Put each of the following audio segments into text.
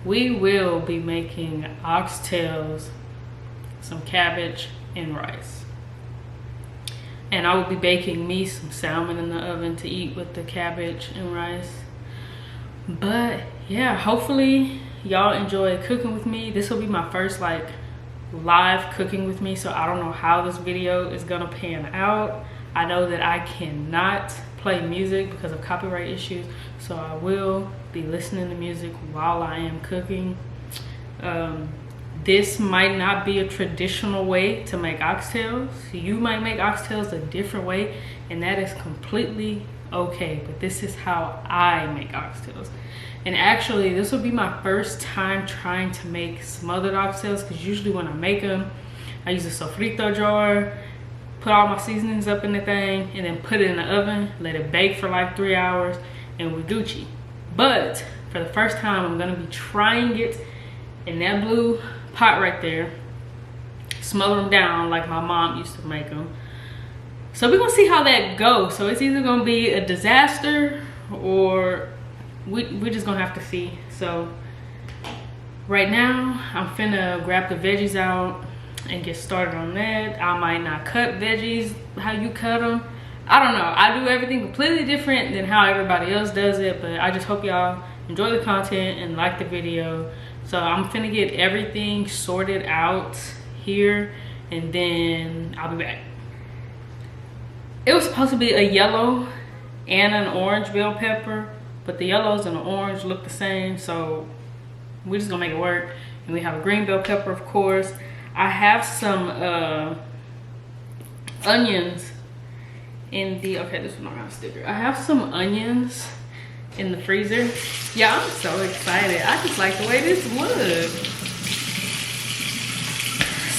we will be making oxtails, some cabbage, and rice. And I will be baking me some salmon in the oven to eat with the cabbage and rice. But yeah, hopefully y'all enjoy cooking with me. This will be my first like live cooking with me, so I don't know how this video is gonna pan out. I know that I cannot play music because of copyright issues, so I will be listening to music while I am cooking. This might not be a traditional way to make oxtails. You might make oxtails a different way, and that is completely okay, but this is how I make oxtails. And actually, this will be my first time trying to make smothered oxtails, because usually when I make them, I use a sofrito jar, put all my seasonings up in the thing, and then put it in the oven, let it bake for like 3 hours, and we're Gucci. But for the first time, I'm gonna be trying it in that blue pot right there, smother them down like my mom used to make them. So we're gonna see how that goes. So it's either gonna be a disaster or we're just gonna have to see. So right now, I'm finna grab the veggies out and get started on that. I might not cut veggies how you cut them. I don't know. I do everything completely different than how everybody else does it, but I just hope y'all enjoy the content and like the video. So I'm finna get everything sorted out here, and then I'll be back. It was supposed to be a yellow and an orange bell pepper, but the yellows and the orange look the same, so we're just gonna make it work. And we have a green bell pepper, of course. I have some onions in the, okay, this is not gonna sticker. I have some onions in the freezer. Yeah, I'm so excited. I just like the way this looks.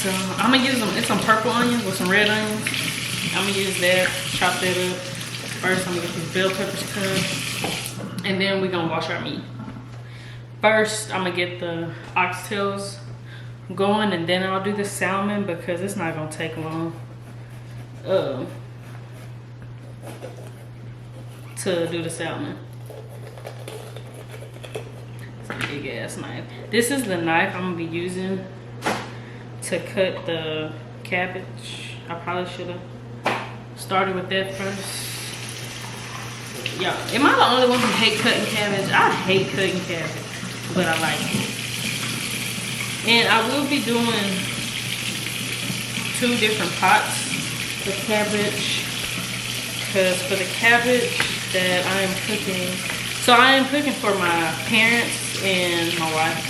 So I'm gonna use some purple onions with some red onions. I'm gonna use that, chop that up. First, I'm gonna get these bell peppers cut, and then we're gonna wash our meat. First, I'm gonna get the oxtails going, and then I'll do the salmon because it's not gonna take long to do the salmon. It's a big ass knife. This is the knife I'm gonna be using to cut the cabbage. I probably should have started with that first. Yeah, am I the only one who hate cutting cabbage? I hate cutting cabbage, but I like it. And I will be doing 2 different pots of cabbage, because for the cabbage that I am cooking, so I am cooking for my parents and my wife.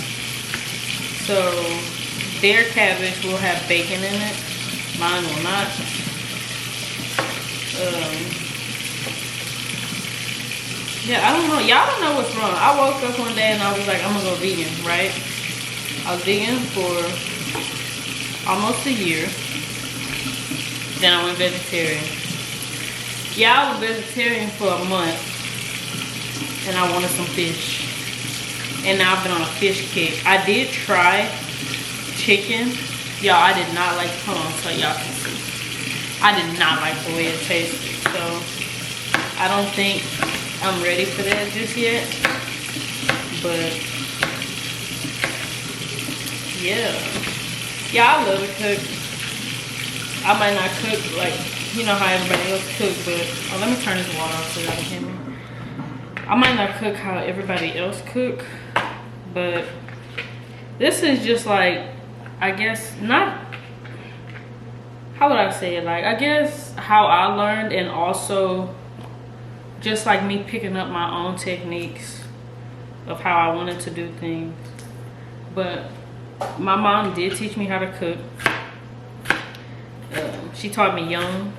So their cabbage will have bacon in it, mine will not. Yeah, I don't know. Y'all don't know what's wrong. I woke up one day and I was like, I'm gonna go vegan, right? I was vegan for almost a year. Then I went vegetarian. Yeah, I was vegetarian for a month. And I wanted some fish. And now I've been on a fish kick. I did try chicken. Y'all, I did not like, hold on so y'all can see. I did not like the way it tasted. So I don't think I'm ready for that just yet. But yeah, I love to cook. I might not cook like, you know how everybody else cooks, but let me turn this water off so y'all can hear me. I might not cook how everybody else cook, but this is just like, I guess, not, how would I say it, like, I guess how I learned, and also just like me picking up my own techniques of how I wanted to do things. But my mom did teach me how to cook. She taught me young,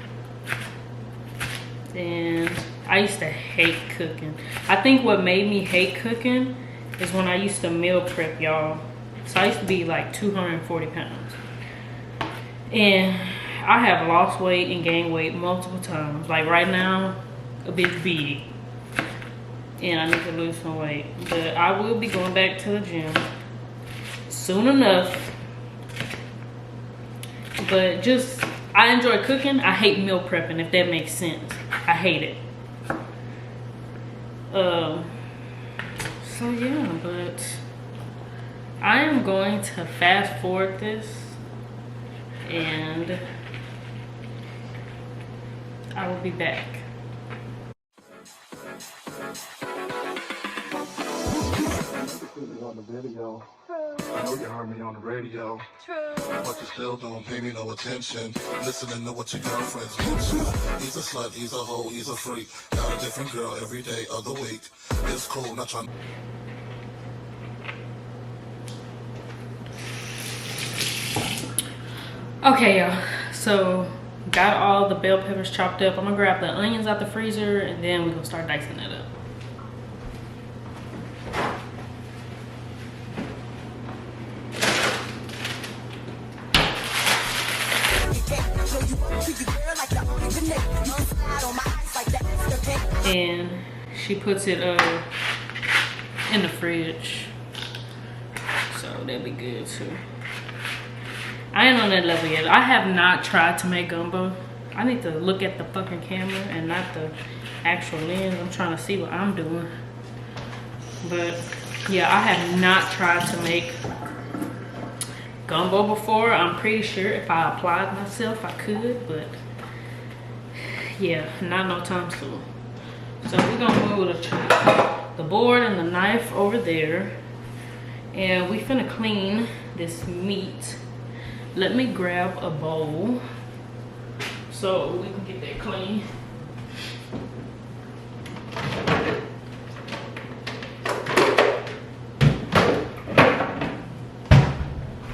and I used to hate cooking. I think what made me hate cooking is when I used to meal prep, y'all. So I used to be like 240 pounds. And I have lost weight and gained weight multiple times. Like right now, a bit big. And I need to lose some weight. But I will be going back to the gym soon enough. But just, I enjoy cooking. I hate meal prepping, if that makes sense. I hate it. So yeah, but I am going to fast forward this and I will be back. On the video. I know you heard me on the radio. But you still don't pay me no attention. Listening to what your girlfriends mention. He's a slut, he's a hoe, he's a freak. Got a different girl every day of the week. It's cool, not trying. Okay, y'all. So got all the bell peppers chopped up. I'm gonna grab the onions out the freezer and then we're gonna start dicing it up. And she puts it in the fridge, so that'll be good too. I ain't on that level yet. I have not tried to make gumbo. I need to look at the fucking camera and not the actual lens. I'm trying to see what I'm doing. But yeah, I have not tried to make gumbo before. I'm pretty sure if I applied myself I could, but yeah, not no time soon. So we're gonna move the board and the knife over there, and we finna clean this meat. Let me grab a bowl so we can get that clean.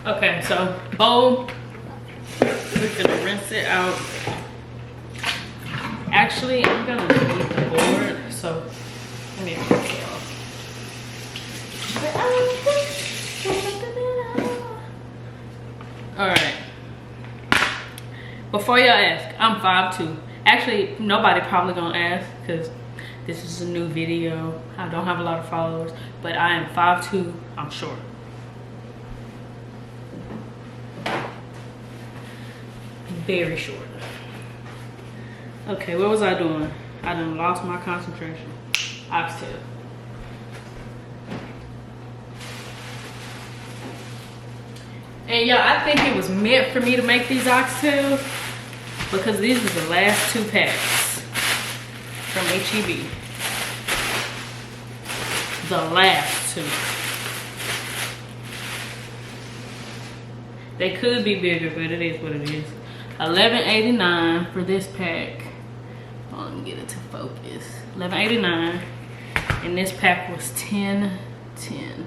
Okay, so bowl, we're gonna rinse it out. Actually, I'm gonna leave the board, so let me take it off. Alright. Before y'all ask, I'm 5'2". Actually, nobody probably gonna ask because this is a new video. I don't have a lot of followers, but I am 5'2". I'm short. Very short. Okay, what was I doing? I done lost my concentration. Oxtail. And y'all, I think it was meant for me to make these oxtails because these are the last 2 packs from HEB. The last 2. They could be bigger, but it is what it is. $11.89 for this pack. Oh, let me get it to focus. $11.89, and this pack was $10.10.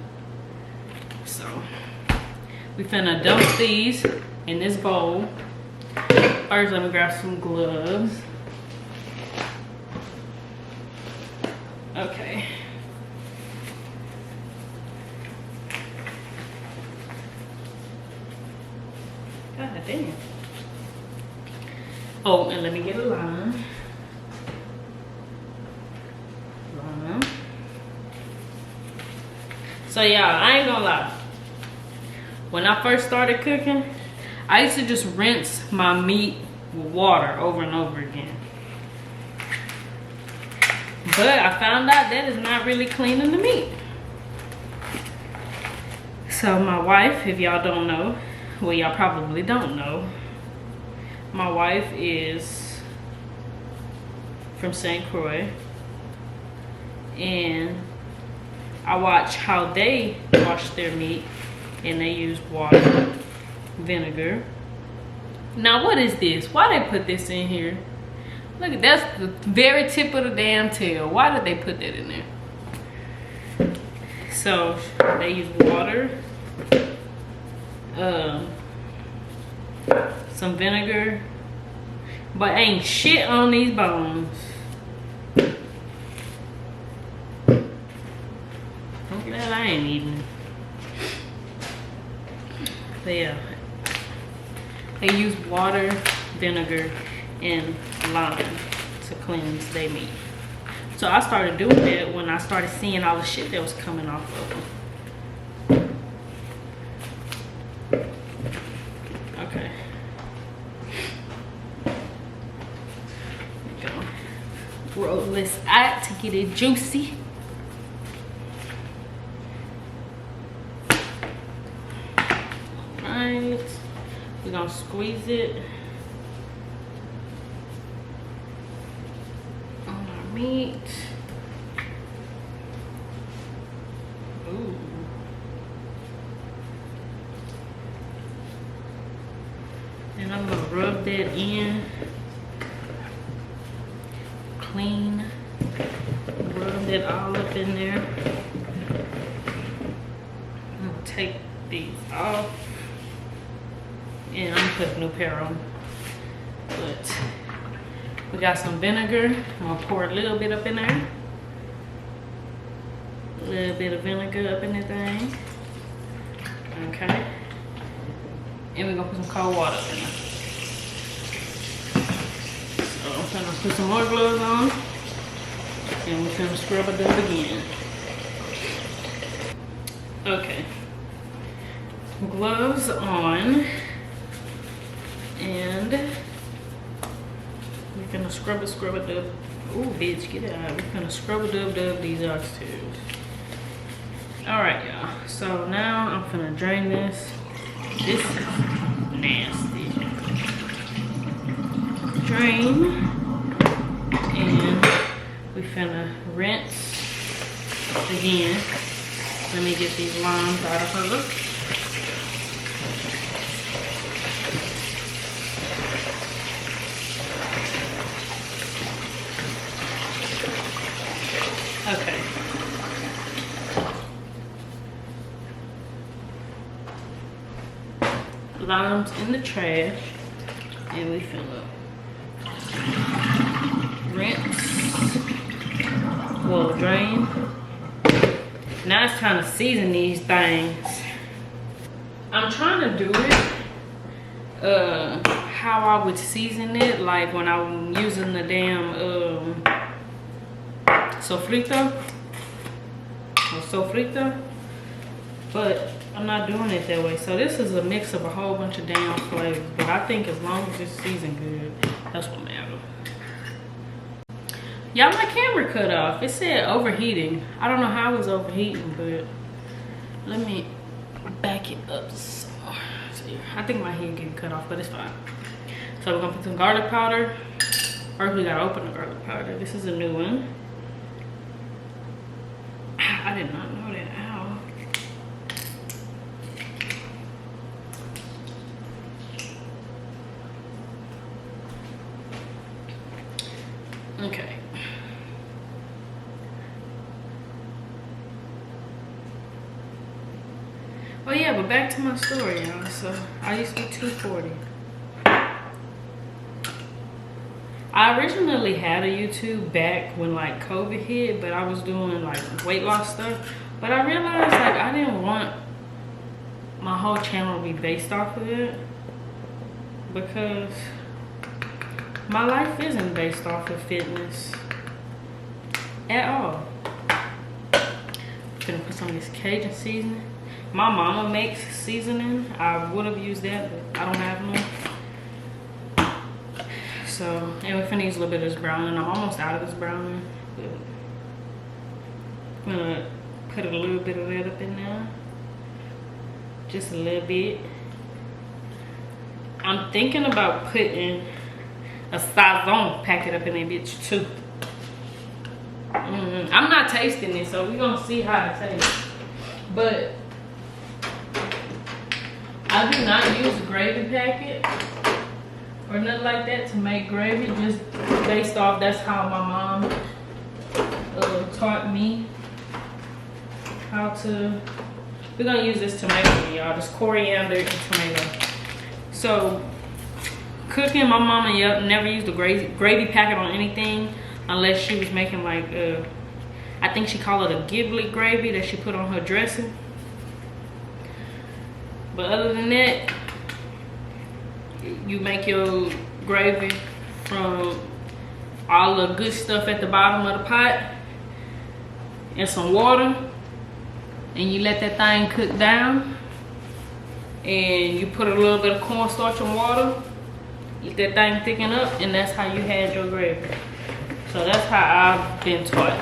So we finna dump these in this bowl. First, let me grab some gloves. Okay. God damn. Oh, and let me get a lime. So y'all, I ain't gonna lie. When I first started cooking, I used to just rinse my meat with water over and over again. But I found out that is not really cleaning the meat. So my wife, if y'all don't know, well, y'all probably don't know, my wife is from St. Croix, and I watch how they wash their meat, and they use water, vinegar. Now what is this? Why they put this in here? Look, that's the very tip of the damn tail. Why did they put that in there? So they use water, some vinegar, but ain't shit on these bones. I'm glad I ain't eating. But yeah, they use water, vinegar, and lime to cleanse their meat. So I started doing that when I started seeing all the shit that was coming off of them. Okay. There we go. Roll this out to get it juicy. gonna squeeze it on our meat. Ooh. And I'm gonna rub that in. Clean. Rub that all up in there. I'm gonna take these off. And I'm gonna put a new pair on. But we got some vinegar. I'm gonna pour a little bit up in there. A little bit of vinegar up in the thing. Okay. And we're gonna put some cold water in there. So I'm gonna put some more gloves on. And we're gonna scrub it up again. Okay. Gloves on. And we're gonna scrub it up. Ooh, bitch, get out. We're gonna scrub it up these oxtails. Alright, y'all. So now I'm gonna drain this. This is nasty. Drain. And we finna rinse again. Let me get these limes out of her. Okay. Limes in the trash, and we finna rinse, well, drain. Now it's time to season these things. I'm trying to do it how I would season it, like when I'm using the damn sofrito or sofrito, but I'm not doing it that way. So this is a mix of a whole bunch of damn flavors, but I think as long as it's seasoned good, that's what matters. Y'all, my camera cut off. It said overheating. I don't know how it was overheating, but let me back it up. So I think my head getting cut off, but it's fine. So we're gonna put some garlic powder. First we gotta open the garlic powder. This is a new one. I did not know that. Ow. Okay. Oh yeah, but back to my story, y'all. So I used to be 240. I originally had a YouTube back when like COVID hit, but I was doing like weight loss stuff. But I realized like I didn't want my whole channel to be based off of it, because my life isn't based off of fitness at all. I'm gonna put some of this Cajun seasoning. My mama makes seasoning. I would have used that, but I don't have none. So, and we're gonna use a little bit of this browning. I'm almost out of this browning. I'm gonna put a little bit of that up in there. Just a little bit. I'm thinking about putting a sazon packet up in that bitch too. I'm not tasting it, so we're gonna see how it tastes. But I do not use a gravy packet or nothing like that to make gravy, just based off that's how my mom taught me how to. We're gonna use this tomato, y'all, this coriander and tomato. So cooking, my mama never used a gravy packet on anything unless she was making like I think she called it a giblet gravy that she put on her dressing. But other than that, you make your gravy from all the good stuff at the bottom of the pot and some water, and you let that thing cook down, and you put a little bit of cornstarch and water, let that thing thicken up, and that's how you had your gravy. So that's how I've been taught.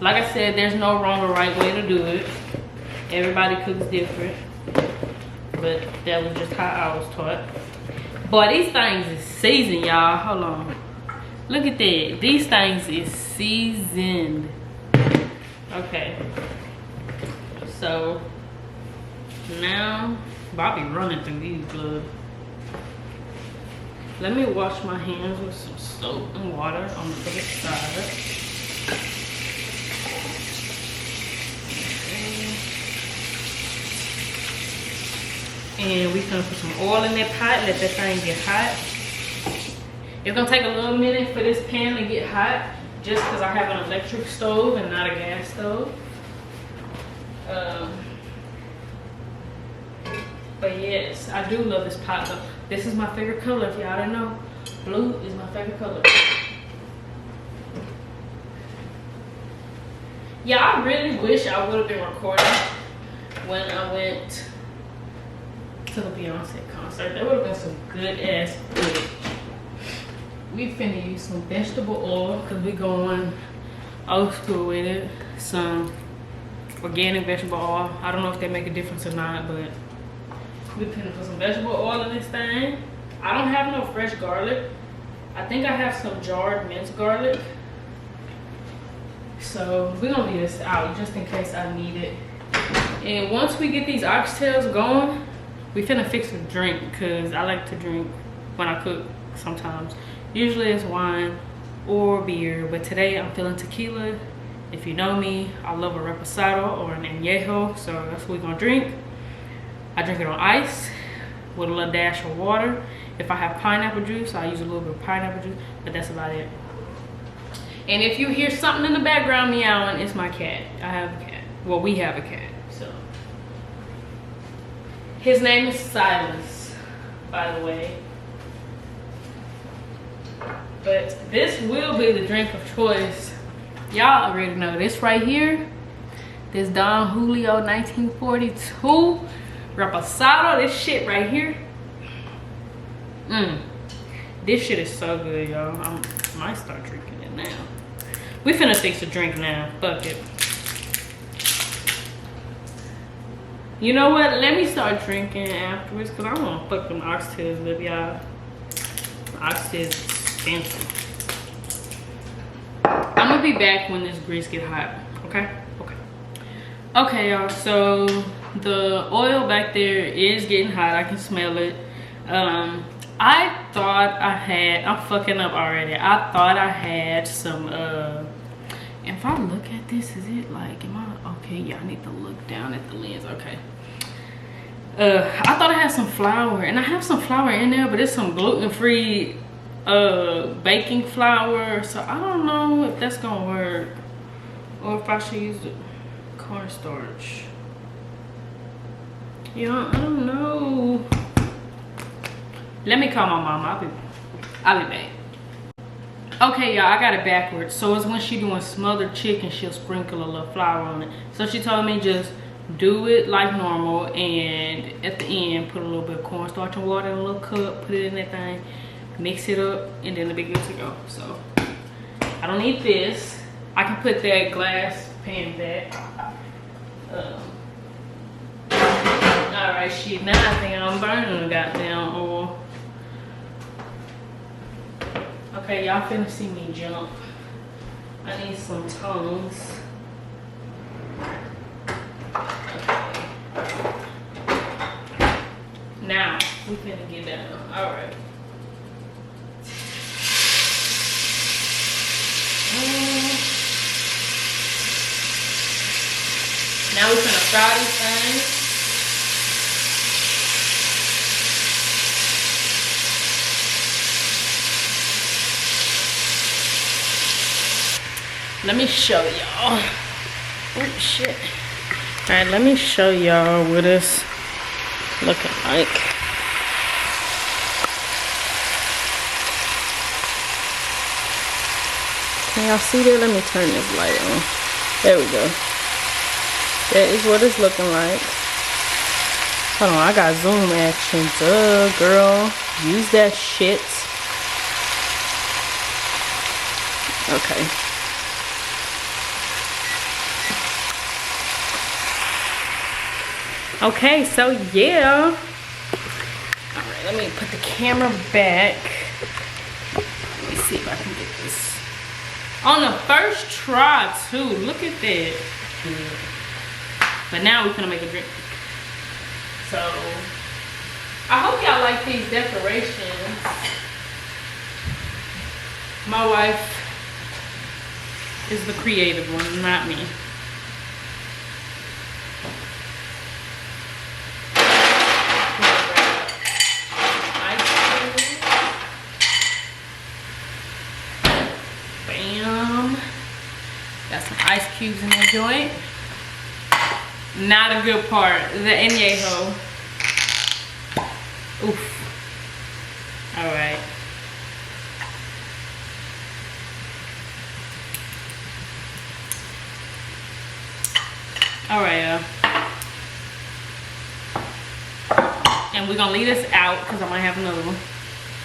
Like I said, there's no wrong or right way to do it. Everybody cooks different. but that was just how I was taught. Boy, these things is seasoned, y'all. Hold on. Look at that. These things is seasoned. Okay. So now Bobby running through these blood. Let me wash my hands with some soap and water on the other side. And we gonna put some oil in that pot, let that thing get hot. It's gonna take a little minute for this pan to get hot, just because I have an electric stove and not a gas stove. But yes, I do love this pot though. This is my favorite color, if y'all don't know. Blue is my favorite color. Yeah, I really wish I would have been recording when I went to the Beyonce concert. There would have been some good ass footage. We finna use some vegetable oil because we going old school with it. Some organic vegetable oil. I don't know if they make a difference or not, but we finna put some vegetable oil in this thing. I don't have no fresh garlic. I think I have some jarred minced garlic. So we're gonna leave this out just in case I need it. And once we get these oxtails going, we finna fix a drink because I like to drink when I cook sometimes. Usually it's wine or beer, but today I'm feeling tequila. If you know me, I love a reposado or an añejo, so that's what we're gonna drink. I drink it on ice with a little dash of water. If I have pineapple juice, I use a little bit of pineapple juice, but that's about it. And if you hear something in the background meowing, it's my cat. I have a cat. Well, we have a cat, so. His name is Silas, by the way. But this will be the drink of choice. Y'all already know this right here. This Don Julio 1942 Reposado. This shit right here. This shit is so good, y'all. I might start drinking it now. We finna fix a drink now. Fuck it. You know what? Let me start drinking afterwards because I want to fuck them oxtails up, y'all. Oxtails is expensive. I'm gonna be back when this grease get hot. Okay? Okay, y'all. So the oil back there is getting hot. I can smell it. I thought I had, I'm fucking up already. I thought I had some, if I look at this, is it like, am I, okay, yeah, I need to look down at the lens, okay. I thought I had some flour, and I have some flour in there, but it's some gluten-free baking flour, so I don't know if that's gonna work, or if I should use the cornstarch. Yeah, I don't know. Let me call my mom. I'll be back. Okay, y'all, I got it backwards. So it's when she doing smothered chicken, she'll sprinkle a little flour on it. So she told me just do it like normal, and at the end put a little bit of cornstarch and water in a little cup, put it in that thing, mix it up, and then it'll be good to go. So I don't need this. I can put that glass pan back. Alright, shit, now I think I'm burning the goddamn oil. Okay, y'all finna see me jump. I need some tongs. Okay. Now, we finna get down. Alright. Now we finna fry these things. Let me show y'all. Oh shit. Alright, let me show y'all what it's looking like. Can y'all see that? Let me turn this light on. There we go. That is what it's looking like. Hold on, I got zoom action. Duh, girl. Use that shit. Okay. Okay, so yeah, let me put the camera back. Let me see if I can get this on the first try too. Look at that. But now we're gonna make a drink. So I hope y'all like these decorations. My wife is the creative one, not me. Bam. Got some ice cubes in the joint. Not a good part, the añejo. Oof. All right. All right, and we're gonna leave this out because I might have another one.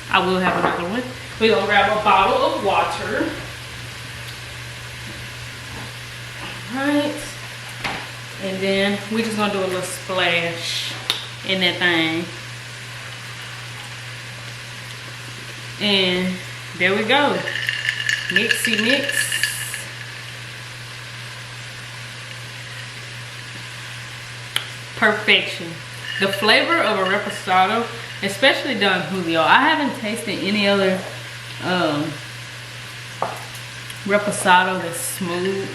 I will have another one. We're gonna grab a bottle of water. All right. And then we just gonna do a little splash in that thing. And there we go. Mixy mix. Perfection. The flavor of a reposado, especially Don Julio. I haven't tasted any other reposado that's smooth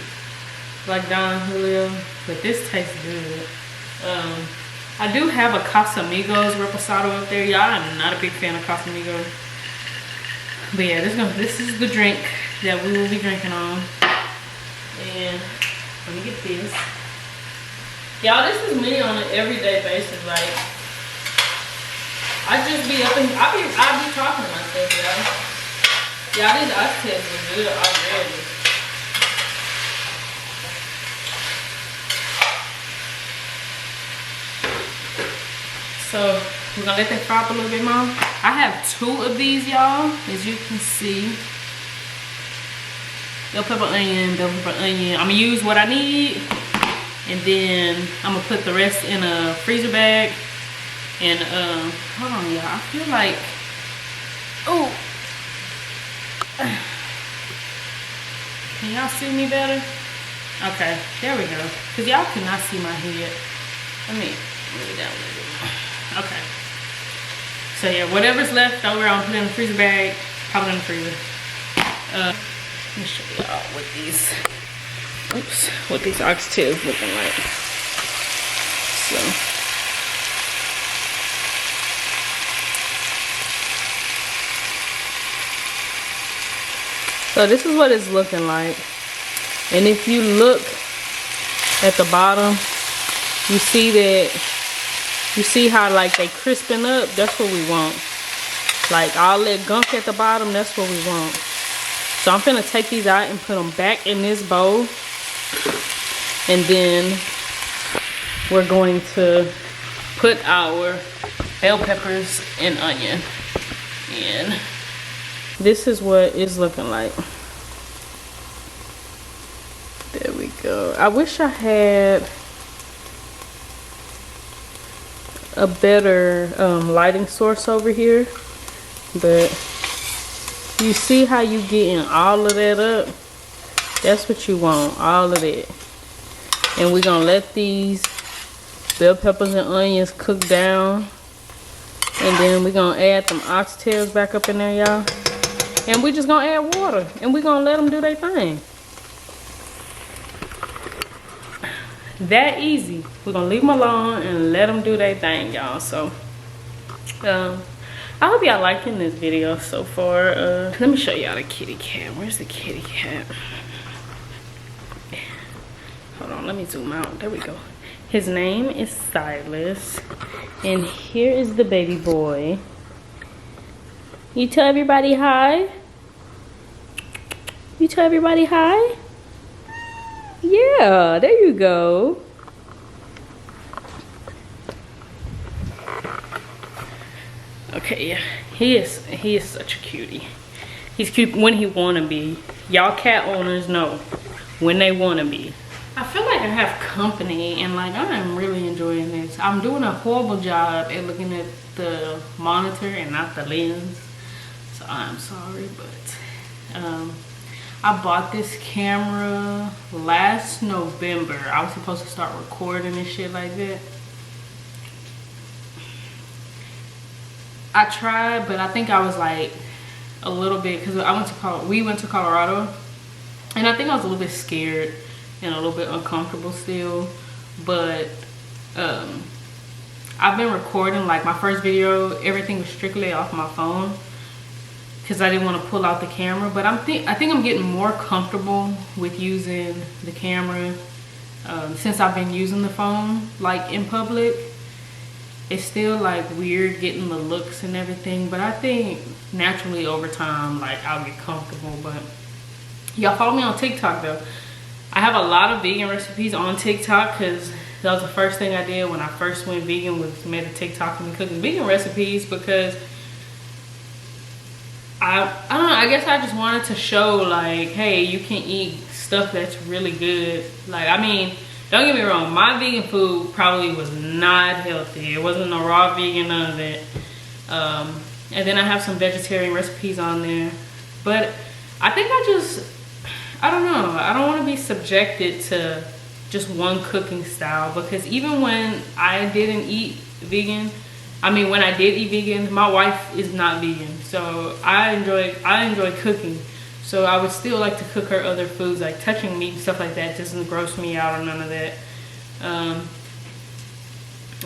like Don Julio, but this tastes good. I do have a Casamigos reposado up there. Y'all, I'm not a big fan of Casamigos. But yeah, this is the drink that we will be drinking on. And let me get this. Y'all, this is me on an everyday basis. Like, I just be up and I be talking to myself, y'all. Y'all, these oxtails are good already. So we're gonna let that fry up a little bit more. I have 2 of these, y'all, as you can see. Bell pepper onion, bell pepper onion. I'm gonna use what I need. And then I'm gonna put the rest in a freezer bag. And hold on, y'all. I feel like, oh, can y'all see me better? Okay, there we go. Cause y'all cannot see my head. Let me move it down a little bit. Okay. So yeah, whatever's left over, I'll put it in the freezer bag. Pop it in the freezer. Let me show y'all what these. Oops, what these oxtails looking like. So this is what it's looking like. And if you look at the bottom, you see that, you see how like they crisping up? That's what we want. Like all that gunk at the bottom, that's what we want. So I'm gonna take these out and put them back in this bowl. And then we're going to put our bell peppers and onion in. This is what it's looking like. There we go. I wish I had a better lighting source over here, but you see how you getting all of that up? That's what you want, all of it. And we're gonna let these bell peppers and onions cook down. And then we're gonna add them oxtails back up in there, y'all. And we're just gonna add water. And we're gonna let them do their thing. That easy. We're gonna leave them alone and let them do their thing, y'all. So, I hope y'all liking this video so far. Let me show y'all the kitty cat. Where's the kitty cat? Hold on, let me zoom out. There we go. His name is Silas. And here is the baby boy. You tell everybody hi? You tell everybody hi? Yeah, there you go. Okay, yeah. He is such a cutie. He's cute when he wanna be. Y'all cat owners know when they wanna be. I feel like I have company and like I am really enjoying this. I'm doing a horrible job at looking at the monitor and not the lens. So I'm sorry, but I bought this camera last November. I was supposed to start recording and shit like that. I tried, but I think I was like a little bit, because we went to Colorado, and I think I was a little bit scared and a little bit uncomfortable still. But I've been recording, like my first video, everything was strictly off my phone because I didn't want to pull out the camera. But I think I'm getting more comfortable with using the camera since I've been using the phone like in public. It's still like weird getting the looks and everything, but I think naturally over time, like I'll get comfortable. But y'all follow me on TikTok though. I have a lot of vegan recipes on TikTok because that was the first thing I did when I first went vegan, was made a TikTok of me cooking vegan recipes, because I don't know, I guess I just wanted to show like, hey, you can eat stuff that's really good. Like, I mean, don't get me wrong, my vegan food probably was not healthy. It wasn't no raw vegan, none of that. And then I have some vegetarian recipes on there. But I think I don't know. I don't want to be subjected to just one cooking style, because even when I didn't eat vegan, when I did eat vegan, my wife is not vegan. So I enjoy cooking. So I would still like to cook her other foods, like touching meat and stuff like that doesn't gross me out or none of that.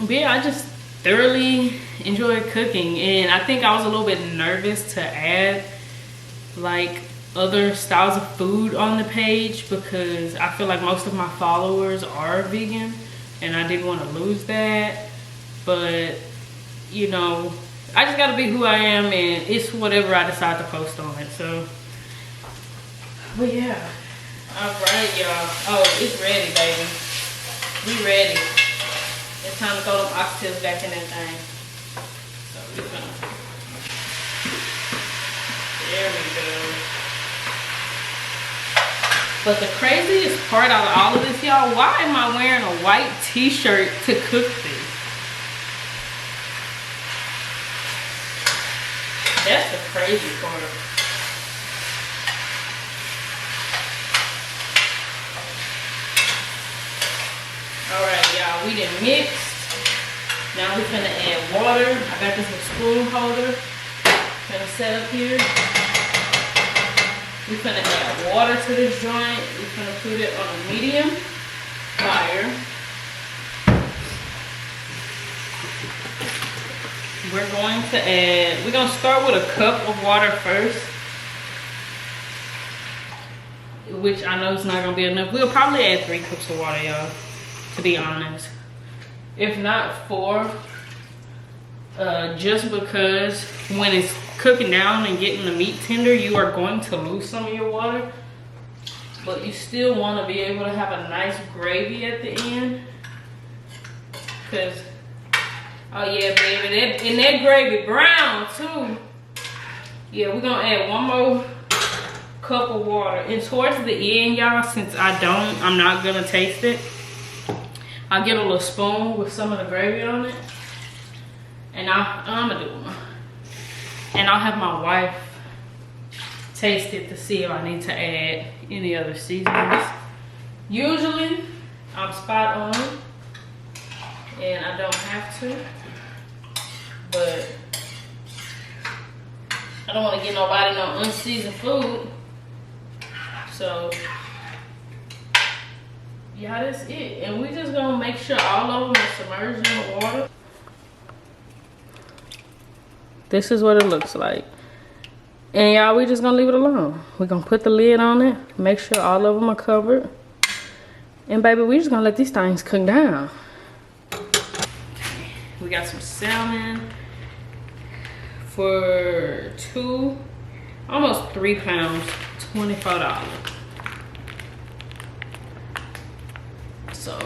But yeah, I just thoroughly enjoy cooking, and I think I was a little bit nervous to add like other styles of food on the page, because I feel like most of my followers are vegan and I didn't want to lose that. But you know, I just gotta be who I am, and it's whatever I decide to post on it. So but yeah, all right, y'all. Oh, it's ready, baby. We ready. It's time to throw them oxtails back in that thing. So we're gonna, there we go. But the craziest part out of all of this, y'all, why am I wearing a white t-shirt to cook this? That's the crazy part. Alright, y'all, we done mixed. Now we're gonna add water. I got this little spoon holder. Gonna set up here. We're gonna add water to this joint. We're gonna put it on a medium fire. We're gonna start with a cup of water first, which I know is not gonna be enough. We'll probably add 3 cups of water, y'all, to be honest. If not 4, just because when it's cooking down and getting the meat tender, you are going to lose some of your water, but you still want to be able to have a nice gravy at the end. Because oh yeah, baby, that gravy brown too. Yeah, we're gonna add 1 more cup of water, and towards the end, y'all, since I'm not gonna taste it, I'll get a little spoon with some of the gravy on it, and I'm gonna do one. And I'll have my wife taste it to see if I need to add any other seasonings. Usually, I'm spot on, and I don't have to, but I don't want to get nobody no unseasoned food. So yeah, that's it. And we just gonna make sure all of them are submerged in the water. This is what it looks like. And y'all, we just gonna leave it alone. We're gonna put the lid on it, make sure all of them are covered. And baby, we just gonna let these things cook down. We got some salmon for almost 3 pounds, $24. So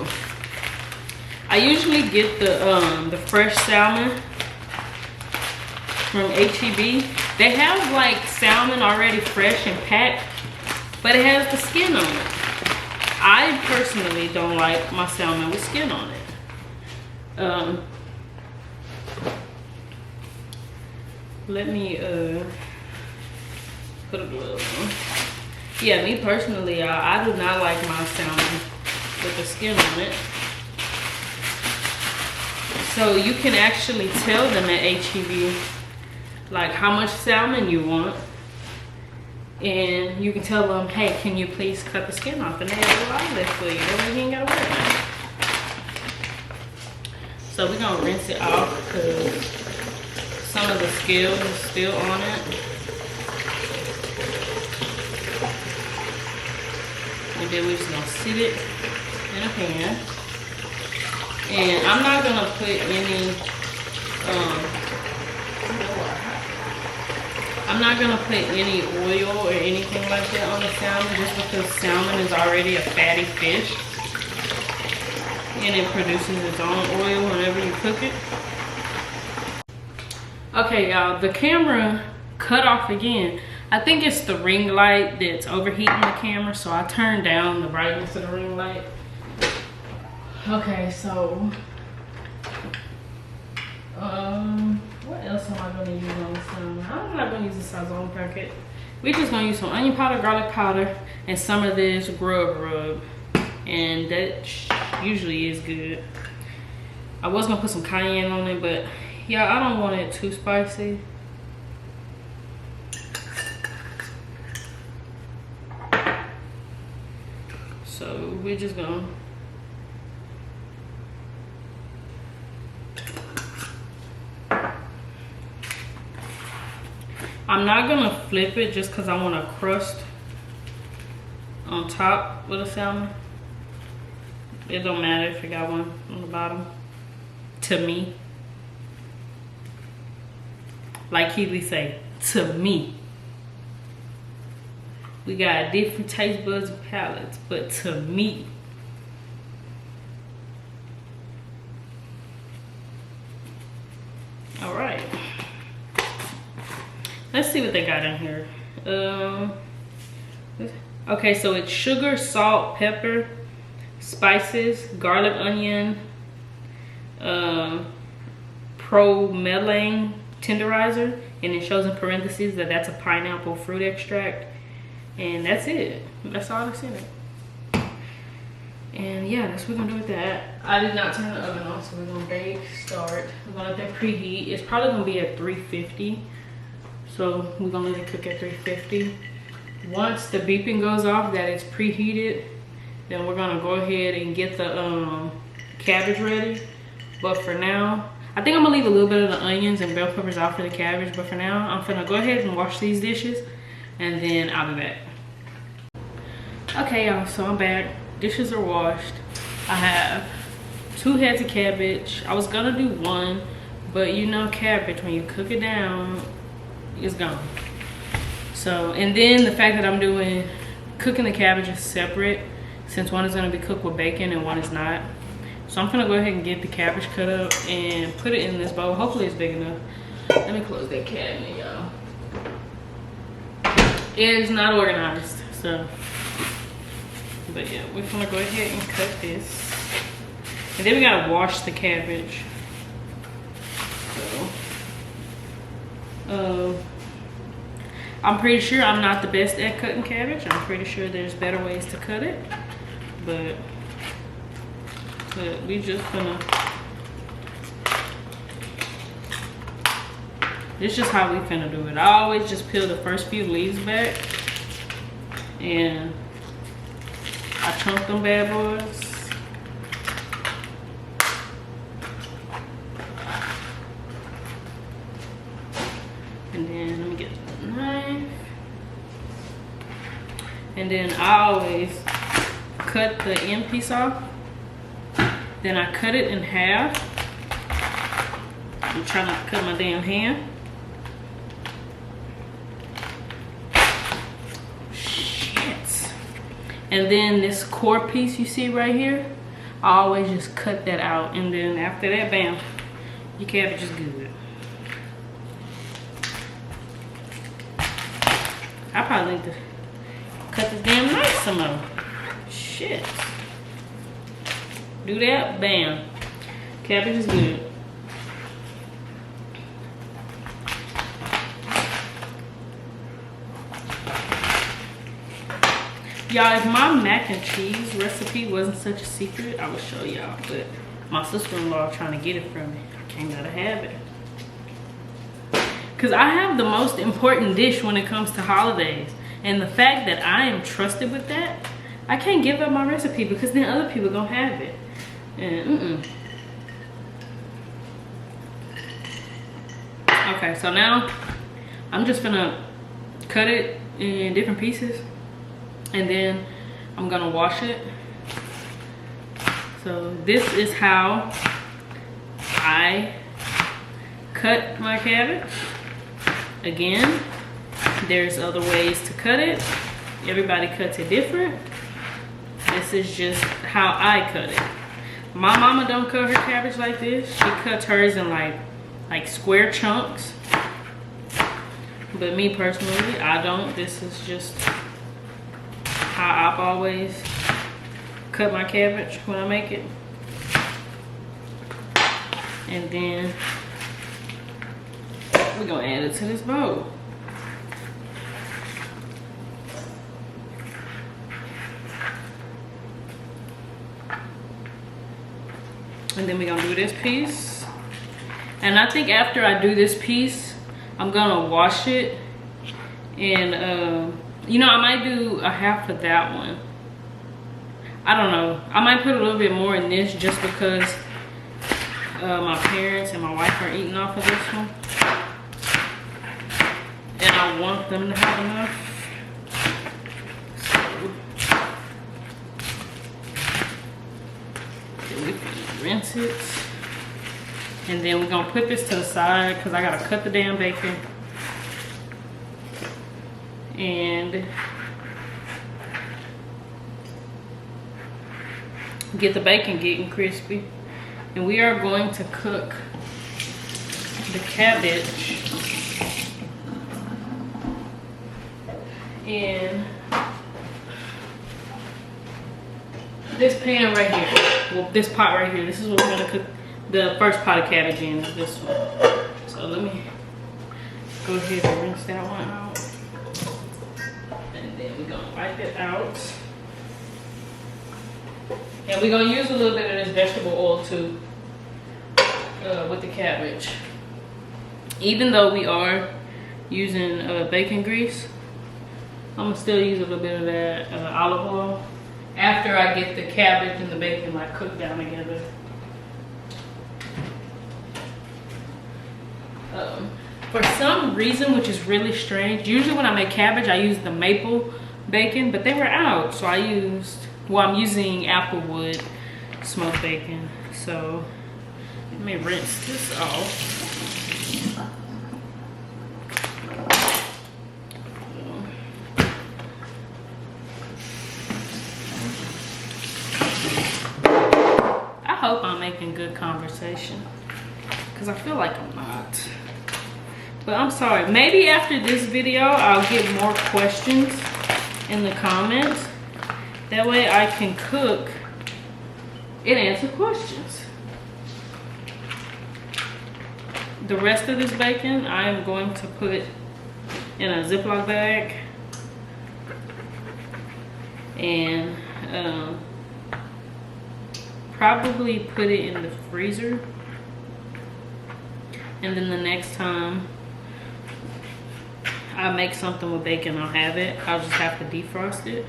I usually get the fresh salmon from HEB. They have like salmon already fresh and packed, but it has the skin on it. I personally don't like my salmon with skin on it. Let me put a glove on. Yeah, me personally, I do not like my salmon with the skin on it. So you can actually tell them at HEB like how much salmon you want, and you can tell them, hey, can you please cut the skin off, and they'll do all that for you. That way you ain't gotta worry about it. So we're gonna rinse it off because some of the scale is still on it. And then we're just gonna sit it in a pan. And I'm not gonna put any, I'm not gonna put any oil or anything like that on the salmon, just because salmon is already a fatty fish. And it produces its own oil whenever you cook it. Okay, y'all, the camera cut off again. I think it's the ring light that's overheating the camera, so I turned down the brightness of the ring light. Okay, so what else am I gonna use on the salmon? I'm not gonna use the sazon packet. We're just gonna use some onion powder, garlic powder, and some of this grub rub, and that usually is good. I was gonna put some cayenne on it, but yeah, I don't want it too spicy. So we're just gonna I'm not gonna flip it just because I want a crust on top with the salmon. It don't matter if you got one on the bottom, to me. Like Keely say, to me. We got different taste buds and palates, but to me. All right. Let's see what they got in here. Okay, so it's sugar, salt, pepper, spices, garlic, onion, promelang tenderizer, and it shows in parentheses that that's a pineapple fruit extract, and that's it. That's all that's in it. And yeah, that's what we're gonna do with that. I did not turn the oven on, so we're gonna bake, start. We're gonna let that preheat. It's probably gonna be at 350. So we're gonna let it cook at 350. Once the beeping goes off that it's preheated, then we're gonna go ahead and get the cabbage ready. But for now, I think I'm gonna leave a little bit of the onions and bell peppers out for the cabbage. But for now, I'm gonna go ahead and wash these dishes, and then I'll be back. Okay, y'all, so I'm back. Dishes are washed. I have 2 heads of cabbage. I was gonna do 1, but you know cabbage, when you cook it down, it's gone. So, and then the fact that I'm cooking the cabbages separate, since one is gonna be cooked with bacon and one is not. So I'm gonna go ahead and get the cabbage cut up and put it in this bowl. Hopefully it's big enough. Let me close that cabinet, y'all. It's not organized, so. But yeah, we're gonna go ahead and cut this. And then we gotta wash the cabbage. So, I'm pretty sure I'm not the best at cutting cabbage. I'm pretty sure there's better ways to cut it. But we just gonna, it's just how we finna do it. I always just peel the first few leaves back and I chunk them bad boys. And then let me get the knife. And then I always cut the end piece off. Then I cut it in half. I'm trying not to cut my damn hand. Shit. And then this core piece you see right here, I always just cut that out. And then after that, bam, your cabbage is good. I probably need to cut this damn knife some more. Shit. Do that, bam. Cabbage is good. Y'all, if my mac and cheese recipe wasn't such a secret, I would show y'all. But my sister-in-law trying to get it from me. I can't let her have it. Because I have the most important dish when it comes to holidays. And the fact that I am trusted with that, I can't give up my recipe because then other people gonna have it. And Okay, so now I'm just gonna cut it in different pieces. And then I'm gonna wash it. So this is how I cut my cabbage. Again, there's other ways to cut it. Everybody cuts it different. This is just how I cut it. My mama don't cut her cabbage like this. She cuts hers in like square chunks. But me personally, I don't. This is just how I've always cut my cabbage when I make it. And then we're gonna add it to this bowl. And then we're gonna do this piece. And I think after I do this piece, I'm gonna wash it. And you know, I might do a half of that one. I don't know. I might put a little bit more in this just because my parents and my wife are eating off of this one. And I want them to have enough. So then we can rinse it. And then we're gonna put this to the side because I gotta cut the damn bacon. And get the bacon getting crispy. And we are going to cook the cabbage in this pan right here. Well, this pot right here. This is what we're gonna cook the first pot of cabbage in, is this one. So let me go ahead and rinse that one out. And then we're gonna wipe it out. And we're gonna use a little bit of this vegetable oil too with the cabbage. Even though we are using bacon grease, I'm gonna still use a little bit of that olive oil after I get the cabbage and the bacon like cooked down together. For some reason, which is really strange, usually when I make cabbage I use the maple bacon, but they were out, so I used, well, I'm using applewood smoked bacon. So let me rinse this off. I hope I'm making good conversation because I feel like I'm not. But I'm sorry, maybe after this video I'll get more questions in the comments. That way I can cook and answer questions. The rest of this bacon I am going to put in a Ziploc bag and probably put it in the freezer. And then the next time I make something with bacon, I'll have it. I'll just have to defrost it.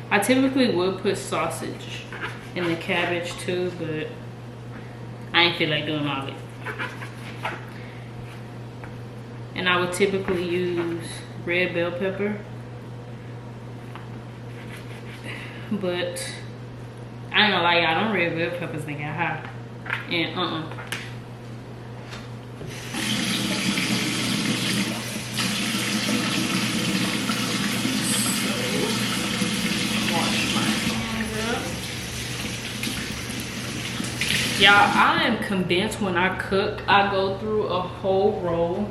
I typically would put sausage in the cabbage too, but I ain't feel like doing all of it. And I would typically use red bell pepper, but I ain't gonna lie, y'all, them red bell peppers they got hot. And wash my hands up. Y'all, I am convinced when I cook, I go through a whole roll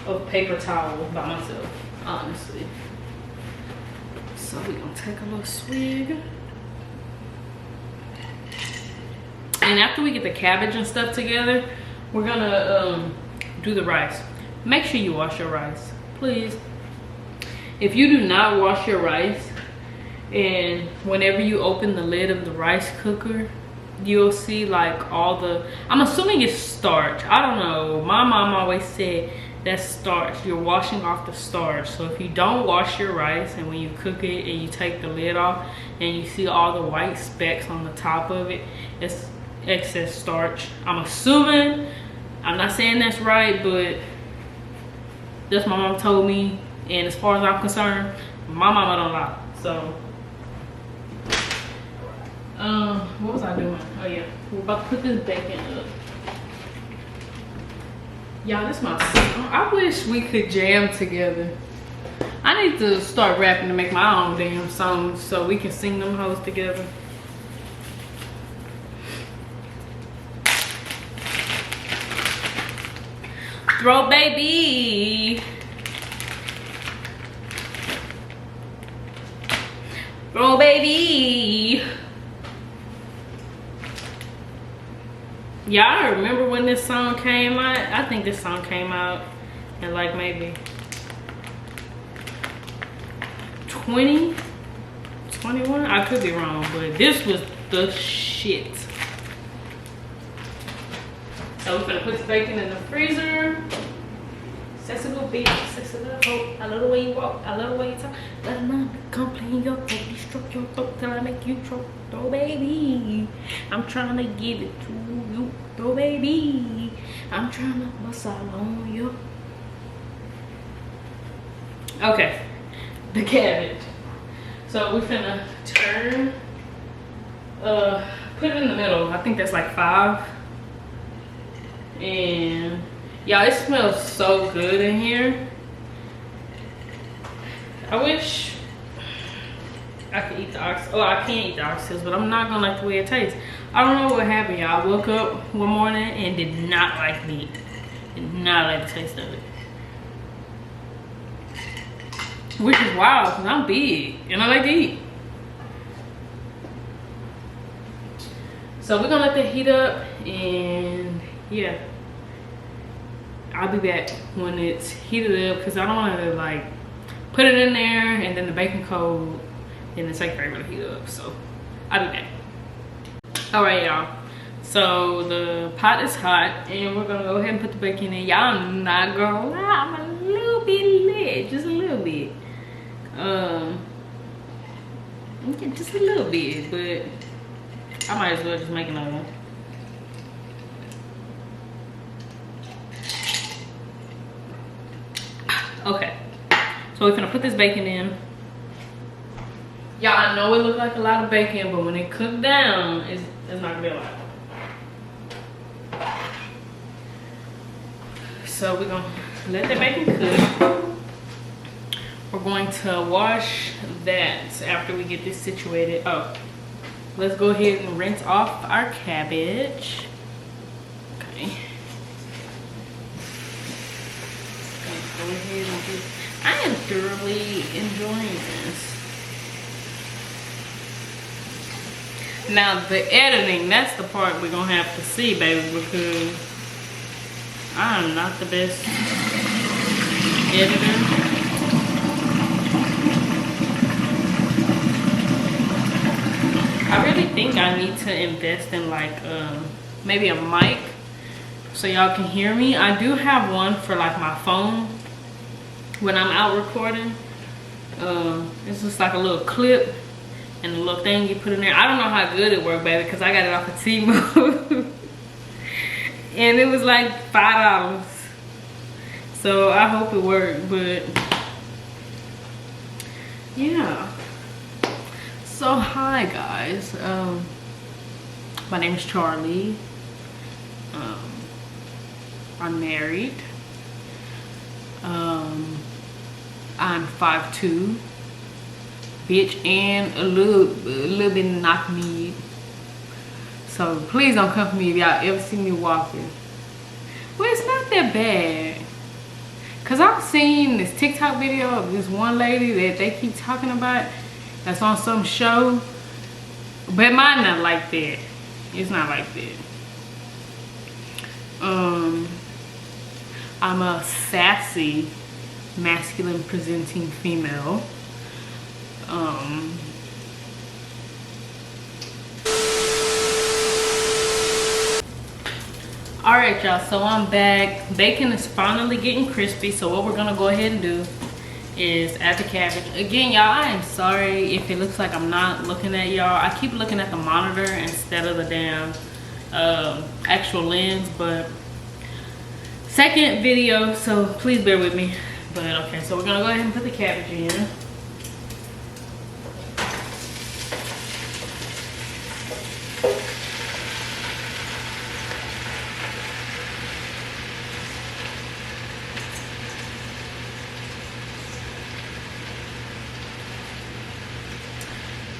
of paper towels by myself, honestly. So we're gonna take a little swig. And after we get the cabbage and stuff together, we're gonna do the rice. Make sure you wash your rice, please. If you do not wash your rice, and whenever you open the lid of the rice cooker, you'll see like all the, I'm assuming it's starch. I don't know. My mom always said that's starch. You're washing off the starch. So if you don't wash your rice and when you cook it and you take the lid off and you see all the white specks on the top of it, it's excess starch. I'm assuming, I'm not saying that's right, but that's my mom told me. And as far as I'm concerned, my mama don't lie. So what was I doing? Oh yeah, we're about to put this bacon up. Y'all, this my song. I wish we could jam together. I need to start rapping to make my own damn songs so we can sing them hoes together. Throw baby. Throw baby. Y'all remember when this song came out? I think this song came out in like maybe 20, 21? I could be wrong, but this was the shit. So we're gonna put the bacon in the freezer. Sexy little bitch, sexy little hoe. I love the way you walk, I love the way you talk. Let a man come clean your throat, you stroke your throat till I make you choke. Oh baby, I'm trying to give it to you. Oh baby, I'm trying to massage on you. Okay, the cabbage. So we're finna turn, put it in the middle. I think that's like 5. And y'all, it smells so good in here. I wish I could eat the oxtails. Oh, I can't eat the oxtails, but I'm not gonna like the way it tastes. I don't know what happened, y'all. I woke up one morning and did not like meat. Did not like the taste of it. Which is wild, because I'm big and I like to eat. So we're gonna let that heat up, and yeah, I'll be back when it's heated up, because I don't want to like put it in there and then the bacon cold and it's like forever to heat up. So I'll be back. All right, y'all, so the pot is hot and we're gonna go ahead and put the bacon in. Y'all, I'm not gonna lie, I'm a little bit lit, just a little bit. Okay, just a little bit, but I might as well just make another one. Okay, so we're gonna put this bacon in. Y'all, I know it looks like a lot of bacon, but when it cooked down, it's not gonna be a lot. So we're gonna let the bacon cook. We're going to wash that after we get this situated. Oh, let's go ahead and rinse off our cabbage. Okay. Let's go ahead and do. I am thoroughly enjoying this. Now the editing, that's the part we're gonna have to see, baby, because I am not the best editor. I really think I need to invest in like maybe a mic so y'all can hear me. I do have one for like my phone when I'm out recording. It's just like a little clip and a little thing you put in there. I don't know how good it worked, baby, because I got it off of Temu. And it was like $5. So I hope it worked, but yeah. So hi guys, my name is Charlie. I'm married. I'm 5'2", bitch, and a little bit knock-kneed. So please don't come for me if y'all ever see me walking. Well, it's not that bad. Cause I've seen this TikTok video of this one lady that they keep talking about that's on some show. But mine not like that. It's not like that. I'm a sassy, masculine presenting female. Alright y'all, so I'm back. Bacon is finally getting crispy, so what we're gonna go ahead and do is add the cabbage. Again, y'all, I am sorry if it looks like I'm not looking at y'all. I keep looking at the monitor instead of the damn actual lens, but second video, so please bear with me. But okay, so we're gonna go ahead and put the cabbage in.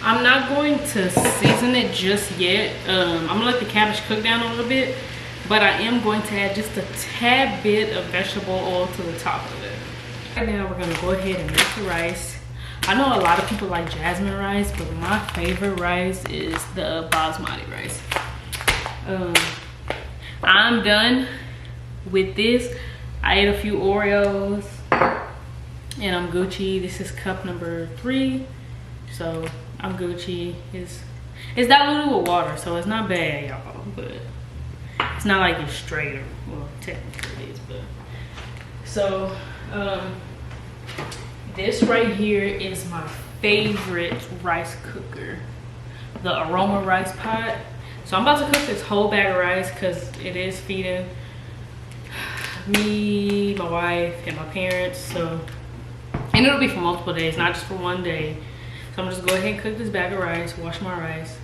I'm not going to season it just yet. I'm gonna let the cabbage cook down a little bit, but I am going to add just a tad bit of vegetable oil to the top of it. Right now we're gonna go ahead and make the rice. I know a lot of people like jasmine rice, but my favorite rice is the basmati rice. I'm done with this. I ate a few Oreos and I'm Gucci. This is cup number 3, so I'm Gucci. It's diluted with water, so it's not bad, y'all, but it's not like it's straight, or well, technically it is, but so this right here is my favorite rice cooker, the aroma rice pot. So I'm about to cook this whole bag of rice because it is feeding me, my wife, and my parents. So, and it'll be for multiple days, not just for one day. So I'm just go ahead and cook this bag of rice, wash my rice.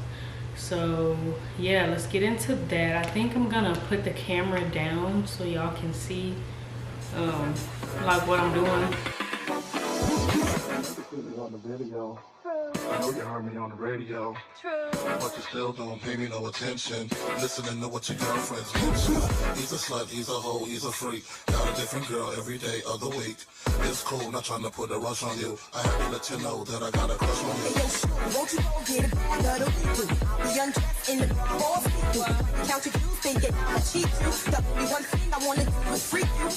So yeah, let's get into that. I think I'm gonna put the camera down so y'all can see like what I'm doing. On the video. I know you heard me on the radio. But you still don't pay me no attention. Listening to what your girlfriends mention. He's a slut, he's a hoe, he's a freak. Got a different girl every day of the week. It's cool, not trying to put a rush on you. I have to let you know that I got a crush on you. Won't you go get a bag of the weekly? The undressed in the ball speaking. Count your views, thinking I'm a cheat you. The only one thing I wanna do is freak you.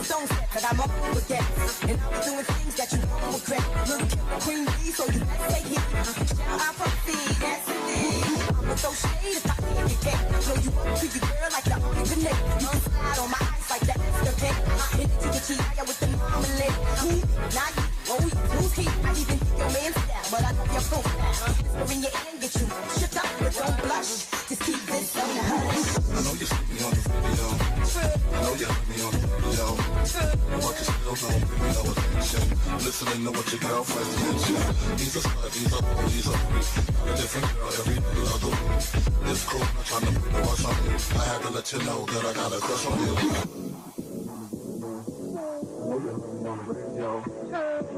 Don't set that I'm up with that. And I'll be doing things that you won't regret. Little killer queen bee, so you better take it. Shall I proceed? That's the thing. I'ma throw shade if I can't get back. Blow you up to your girl like the only connect. You can slide on my ice like that Esther Peck. Hit it to the cheetah with the marmalade. Who? Not you. Oh, who's he? I even think your man's style, but I know your profile. Whisper in your ear and get you shook up, but don't blush. Just keep this on the hush. I know you see me on the video. I know you heard me on the radio. But you still don't pay me no attention. Listening to what your girlfriends mention. He's a slut, he's a hoe, he's a freak. Got a different girl every day of the week. It's cool, not trying to put a rush on you. I had to let you know that I got a crush on you.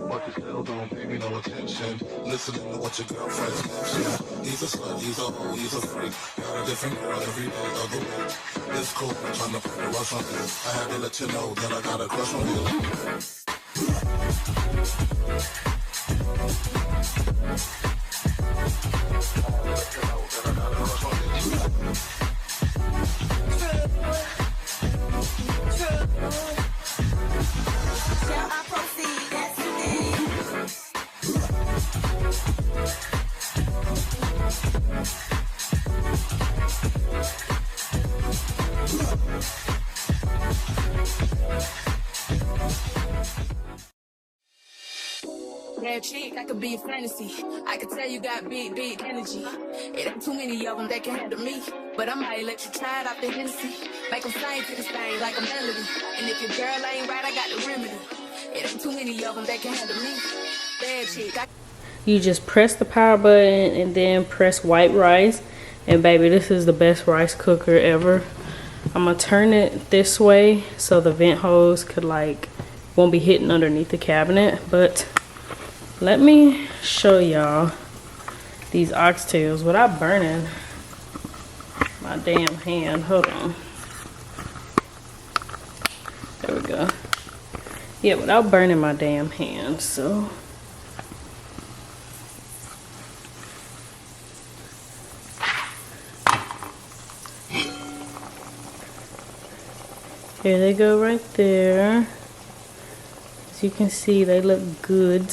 But you still don't pay me no attention. Listening to what your girlfriends mention. He's a slut, he's a hoe, he's a freak. Got a different girl every day of the week. It's cool, not trying to put a rush on you. I had to let you know that I got a crush on you. Shall I proceed? That's the thing. Bad chick, I could be a fantasy. I could tell you got big, big energy. It ain't too many of them that can handle me. But I might let you try it out the Hennessy. Make them sing to this thing like a melody. And if your girl ain't right, I got the remedy. It ain't too many of them that can handle me. Bad chick, You just press the power button and then press white rice. And baby, this is the best rice cooker ever. I'm gonna turn it this way so the vent hose could won't be hitting underneath the cabinet. But let me show y'all these oxtails without burning. my damn hand. Hold on. There we go. Yeah, without burning my damn hand, so. Here they go right there. As you can see, they look good.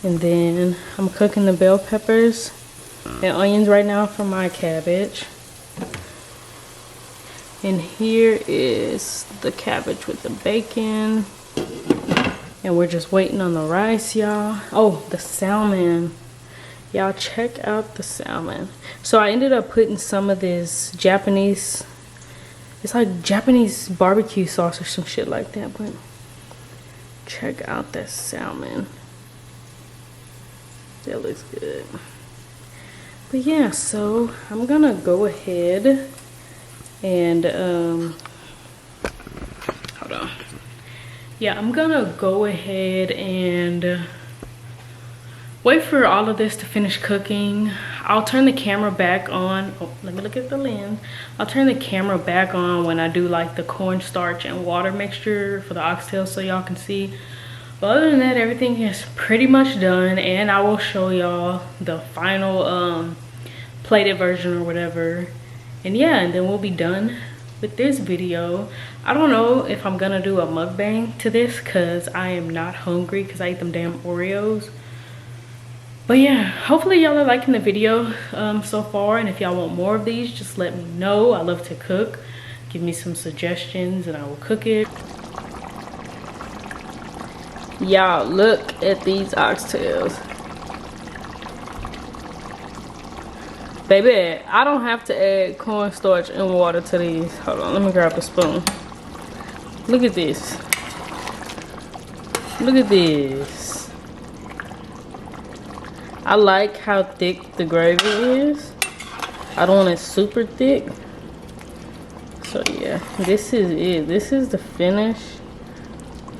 And then I'm cooking the bell peppers and onions right now for my cabbage. And here is the cabbage with the bacon. And we're just waiting on the rice, y'all. Oh, the salmon. Y'all check out the salmon. So I ended up putting some of this Japanese, it's like Japanese barbecue sauce or some shit like that. But check out that salmon. That looks good. But yeah, so I'm gonna go ahead and hold on. Yeah, I'm gonna go ahead and wait for all of this to finish cooking. I'll turn the camera back on. Oh, let me look at the lens. I'll turn the camera back on when I do like the cornstarch and water mixture for the oxtails so y'all can see. But other than that, everything is pretty much done, and I will show y'all the final plated version or whatever. And yeah, and then we'll be done with this video. I don't know if I'm gonna do a mukbang to this because I am not hungry because I ate them damn Oreos. But yeah, hopefully y'all are liking the video so far, and if y'all want more of these, just let me know. I love to cook. Give me some suggestions and I will cook it. Y'all, look at these oxtails. Baby, I don't have to add cornstarch and water to these. Hold on, let me grab a spoon. Look at this. Look at this. I like how thick the gravy is. I don't want it super thick. So yeah, this is it. This is the finished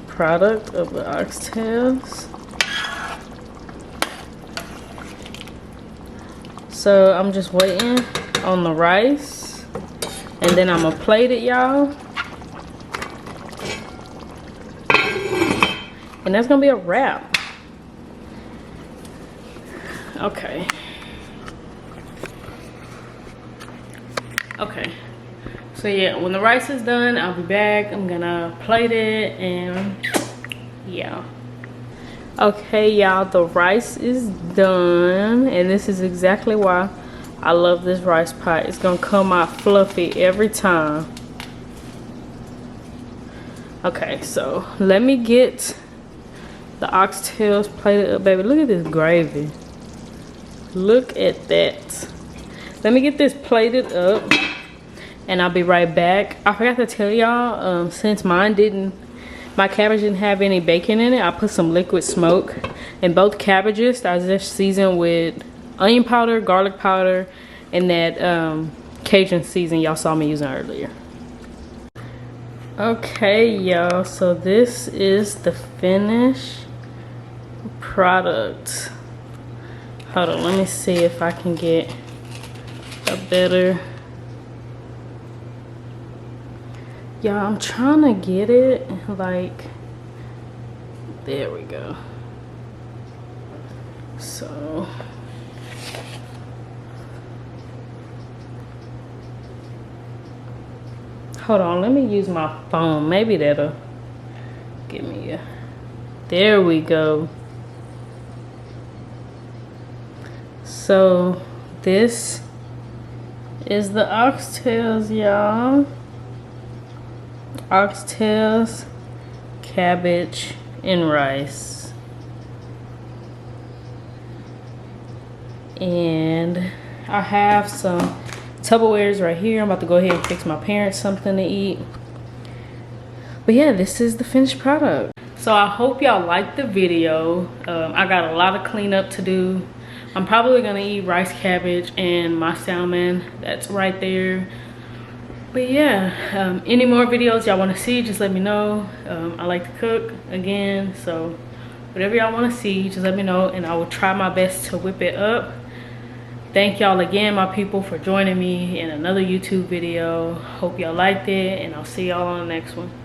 product of the oxtails. So I'm just waiting on the rice, and then I'm gonna plate it, y'all. And that's gonna be a wrap. Okay. Okay. So yeah, when the rice is done, I'll be back. I'm gonna plate it and yeah. Okay, y'all, the rice is done, and this is exactly why I love this rice pot. It's gonna come out fluffy every time. Okay, so let me get the oxtails plated up, baby. Look at this gravy. Look at that. Let me get this plated up and I'll be right back. I forgot to tell y'all, since my cabbage didn't have any bacon in it, I put some liquid smoke in both cabbages. I just seasoned with onion powder, garlic powder, and that Cajun season y'all saw me using earlier. Okay, y'all, so this is the finished product. Hold on, let me see if I can get a better. Y'all, I'm trying to get it like, there we go. So hold on, let me use my phone. Maybe that'll give me a, there we go. So this is the oxtails, y'all. Oxtails, cabbage, and rice. And I have some Tupperwares right here. I'm about to go ahead and fix my parents something to eat. But yeah, this is the finished product. So I hope y'all liked the video. I got a lot of cleanup to do. I'm probably gonna eat rice, cabbage, and my salmon that's right there. But yeah, any more videos y'all want to see, just let me know. I like to cook again, so Whatever y'all want to see, just let me know and I will try my best to whip it up. Thank y'all again, my people, for joining me in another YouTube video. Hope y'all liked it, and I'll see y'all on the next one.